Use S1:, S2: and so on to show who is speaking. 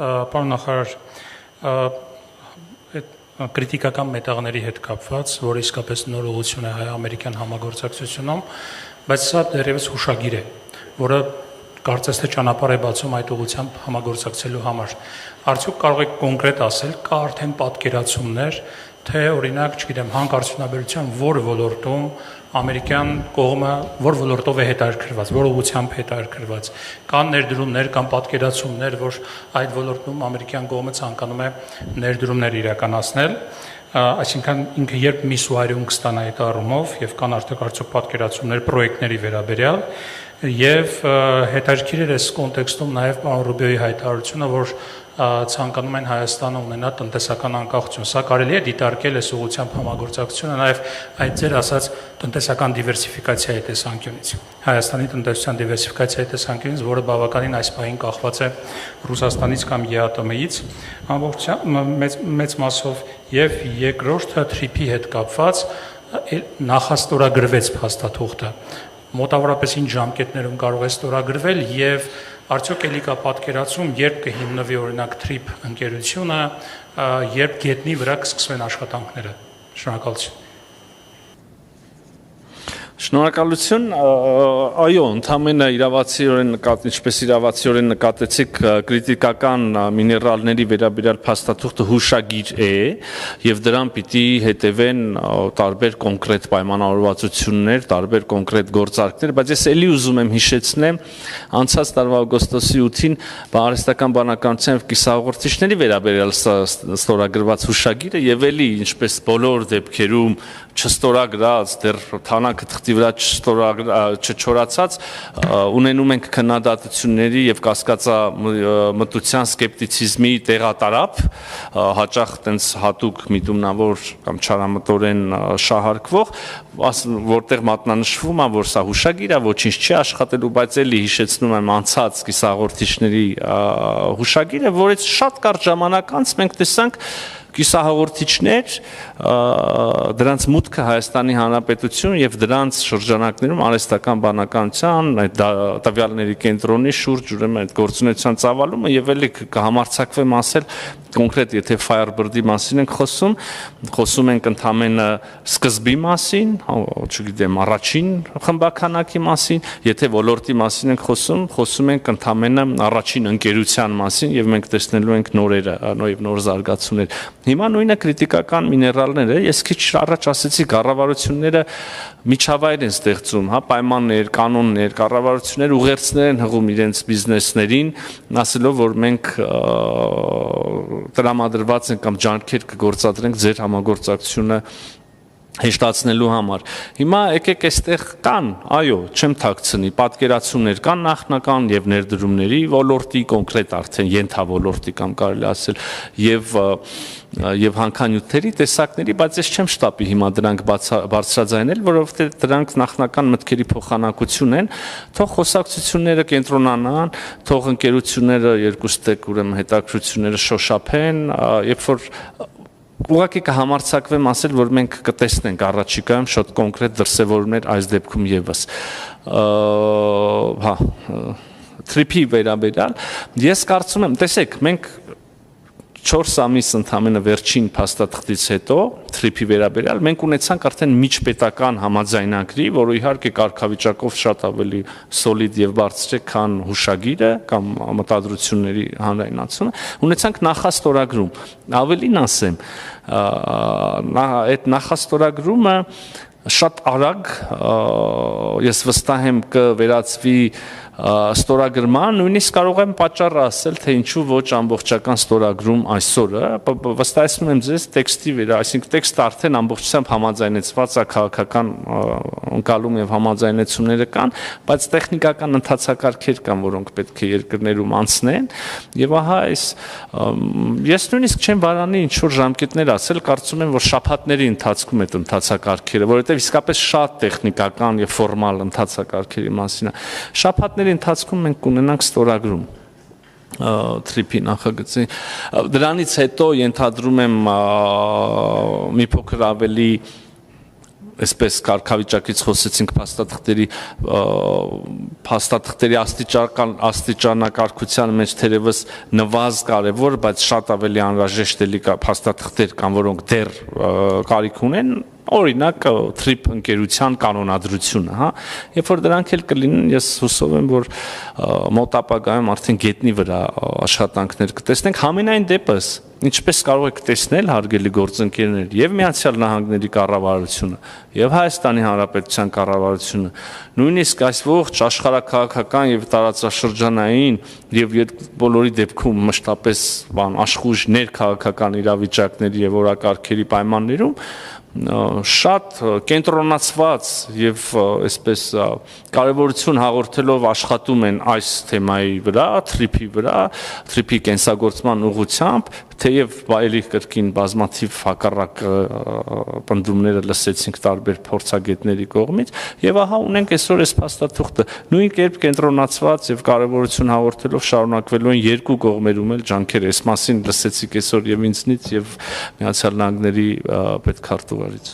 S1: Պարոն նախարար, կրիտիկական մետաղների հետ կապված, որը իսկապես նոր ուղղություն է հայ-ամերիկյան համագործակցությունում, բայց սա դեռևս հուշագիր է, որը կարծես թե ճանապարհ է բացում այդ ուղղությամբ համագործակցելու համար։ Արդյոք կարող եք կոնկրետ ասել, կա արդեն պատկերացումներ, թե օրինակ, չգիտեմ, հանքարդյունաբերության որ ոլորտում ամերիկյան կողմը որ ոլորտով է հետաքրքրված, որ ուղղությամբ հետաքրքրված, կան ներդրումներ կամ պատկերացումներ, որ այդ ոլորտում ամերիկյան կողմը ցանկանում է ներդրումներ իրականացնել, այսինքն ինքը երբ միսուարիում կստանա այդ առումով եւ կան արդյոք պատկերացումներ պրոյեկտների վերաբերյալ եւ հետաքրքիր է այս կոնտեքստում նաեւ պարոն Ռուբիոյի հայտարարությունը, որ ցանկանում են Հայաստանը ունենալ տնտեսական անկախություն։ Սա կարելի է դիտարկել այս ուղղությամբ համագործակցությունը նաև այդ ձեր ասած տնտեսական դիվերսիֆիկացիայի տեսանկյունից։ Հայաստանի տնտեսության դիվերսիֆիկացիայի տեսանկյունից, որը բավականին այս պահին կախված է Ռուսաստանից կամ ԵԱՏՄ-ից ամբողջությամբ մեծ մասով, եւ երկրորդը TRIP-ի հետ կապված նախաստորագրվեց փաստաթուղթը։ Մոտավորապես ինչ ժամկետներում կարող է ստորագրվել եւ արդյոք էլի կա պատկերացում, երբ կհիմնվի օրինակ TRIP ընկերությունը, երբ գետնի վրա կսկսվեն աշխատանքները։ Շնորհակալություն։
S2: Շնորհակալություն, այո, ընդհանրապես իրավացիորեն ինչպես իրավացիորեն նկատեցիք կրիտիկական միներալների վերաբերյալ փաստաթուղթը հուշագիր է եւ դրան պիտի հետեւեն տարբեր կոնկրետ պայմանավորվածություններ, տարբեր կոնկրետ գործարքներ, բայց ես ելի ուզում եմ հիշեցնեմ անցած տարվա օգոստոսի 8-ին Բարեստական բանականության եւ կիսահաղորդիչների վերաբերյալ ստորագրված հուշագիրը եւ ելի ինչպես բոլոր դեպքերում չստորագրած դեռ թանակը թղթի վրա չչորացած ունենում ենք քննադատությունների եւ կասկածամտության սկեպտիցիզմի տեղատարապ հաճախ տենց հատուկ միտումնավոր կամ չարամտորեն շահարկվող որտեղ մատնանշվում է որ սա հուշագիր է ոչինչ չի աշխատելու բայց էլի հիշեցնում եմ անցած կիսահաղորդիչների հուշագիրը որից շատ կարճ ժամանակ անց մենք տեսանք կիսահաղորդիչներ դրանց մուտքը Հայաստանի Հանրապետություն եւ դրանց շրջանակներում արհեստական բանականության այդ տվյալների կենտրոնի շուրջ ուրեմն այդ գործունեության ծավալումը եւ էլի կհամարցակվեմ ասել կոնկրետ եթե Firebird-ի մասին ենք խոսում ենք ընդամենը սկզբի մասին, չգիտեմ, առաջին խմբականակի մասին, եթե ոլորտի մասին ենք խոսում ենք ընդամենը առաջին ընկերության մասին եւ մենք տեսնելու ենք նորերը, նոր զարգացումներ։ Հիմա նույնը կրիտիկական միներալները, ես քիչ առաջ ասեցի կառավարությունները միջավայր են ստեղծում, հա, պայմաններ, կանոններ, կառավարությունները ուղերձներ են հղում իրենց բիզնեսներին, ասելով որ մենք տրամադրված են կամ ջանքեր կգործադրենք ձեր համագործակցությունը հեշտացնելու համար։ Հիմա եկեք այստեղ կան, այո, չեմ թաքցնի, պատկերացումներ կան նախնական եւ ներդրումների ոլորտի կոնկրետ արդեն ենթավոլորտի կամ կարելի ասել եւ հանքանյութերի տեսակների, բայց ես չեմ շտապի հիմա դրանք բարձրաձայնել, որովհետեւ դրանք նախնական մտքերի փոխանակություն են, թող խոսակցությունները կենտրոնանան, թող ընկերությունները երկուստեք ուրեմն հետաքրությունները շոշափեն, երբ որ ուղղակի կհամարցակվեմ ասել, որ մենք կտեսնենք առաջիկայում շատ կոնկրետ դրսևորումներ այս դեպքում եւս։ Հա, TRIP-ի վերաբերյալ ես կարծում եմ, տեսեք, մենք 4 ամիս ընդամենը վերջին փաստաթղթից հետո TRIP-ի վերաբերյալ մենք ունեցանք արդեն միջպետական համաձայնագրի, որը իհարկե կարգավիճակով շատ ավելի սոլիդ եւ բարձր է, քան հուշագիրը կամ մտադրությունների հանրայնացումը, ունեցանք նախաստորագրում։ Ավելին ասեմ, այդ նախաստորագրումը շատ արագ ես վստահ եմ կվերածվի ստորագրման, նույնիսկ կարող եմ պատճառը ասել, թե ինչու ոչ ամբողջական ստորագրում այսօրը, վստահեցնում եմ ձեզ տեքստի վրա, այսինքն տեքստը արդեն ամբողջությամբ համաձայնեցված է, քաղաքական ընկալում եւ համաձայնեցումները կան, բայց տեխնիկական ընթացակարգեր կան, որոնք պետք է երկրներում անցնեն, եւ ահա այս ես նույնիսկ չեմ վարանի ինչ որ ժամկետներ ասել, կարծում եմ, որ շաբաթների ընթացքում այդ ընթացակարգերը, որովհետեւ իսկապես շատ տեխնիկական եւ ֆորմալ ընթացակարգերի մասին է, շաբաթների ընթացքում մենք կունենանք ստորագրում TRIP-ի նախագծի դրանից հետո ենթադրում եմ մի փոքր ավելի այսպես կարգավիճակից խոսեցինք փաստաթղթերի աստիճանակարգության մեջ թերևս նվազ կարևոր, բայց շատ ավելի անհրաժեշտ էլի փաստաթղթեր կան, որոնք դեռ կարիք ունեն, օրինակ թրիփ ընկերության կանոնադրությունը, հա, երբ որ դրանք էլ կլինեն, ես հուսով եմ, որ մոտ ապագայում արդեն գետնի վրա աշխատանքներ կտեսնենք, համենայն դեպս ինչպես կարող եք տեսնել, հարգելի գործընկերներ, եւ Միացյալ Նահանգների կառավարությունը, եւ Հայաստանի Հանրապետության կառավարությունը, նույնիսկ այս ողջ աշխարհաքաղաքական եւ տարածաշրջանային եւ բոլորի դեպքում մշտապես աշխուժ ներքաղաքական իրավիճակների եւ օրակարգերի պայմաններում շատ կենտրոնացված եւ այսպես կարևորություն հաղորդելով աշխատում են այս թեմայի վրա, թրիփի կենսագործման ուղղությամբ, թեև բայելի կրկին բազմաթիվ հակառակ պնդումները լսեցինք տարբեր փորձագետների կողմից, եւ ահա ունենք այսօր այս փաստաթուղթը նույն կերպ կենտրոնացված եւ կարևորություն հաղորդելով շարունակվելու են երկու կողմերում էլ ջանքեր, այս մասին լսեցիք այսօր եւ ինձնից եւ Միացյալ Նահանգների պետքարտուղարից։